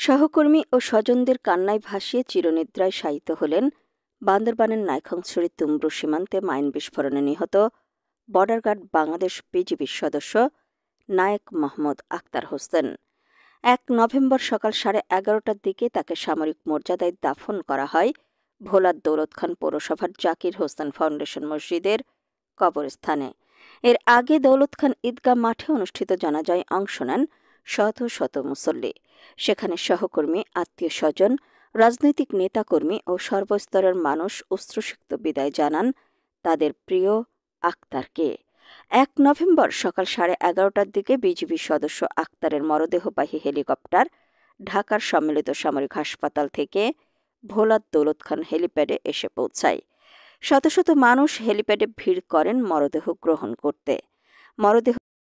সহকর্মী ও স্বজনদের কান্নায় ভাসিয়ে চিরনিদ্রায় শায়িত হলেন বান্দরবানের নাইক্ষ্যংছড়ি তুমব্রু সীমান্তে মাইন বিস্ফোরণে নিহত বর্ডার গার্ড বাংলাদেশ বিজিবির সদস্য নায়েক মোহাম্মদ আক্তার হোসেন। ১ নভেম্বর সকাল 11:30টার দিকে তাকে সামরিক মর্যাদায় দাফন করা হয় ভোলার দৌলতখান পৌরসভার জাকির হোসেন ফাউন্ডেশন মসজিদের কবরস্থানে। এর আগে দৌলতখান ঈদগাহ মাঠে অনুষ্ঠিত জানাজায় অংশ নেন শত শত মুসল্লি। সেখানে সহকর্মী, আত্মীয় স্বজন, রাজনৈতিক নেতাকর্মী ও সর্বস্তরের মানুষ অশ্রুসিক্ত বিদায় জানান তাদের প্রিয় আক্তারকে। ১ নভেম্বর সকাল 11:30টার দিকে বিজিবি সদস্য আক্তারের মরদেহবাহী হেলিকপ্টার ঢাকার সম্মিলিত সামরিক হাসপাতাল থেকে ভোলার দৌলতখান হেলিপ্যাডে এসে পৌঁছায়। শত শত মানুষ হেলিপ্যাডে ভিড় করেন মরদেহ গ্রহণ করতে। মরদেহ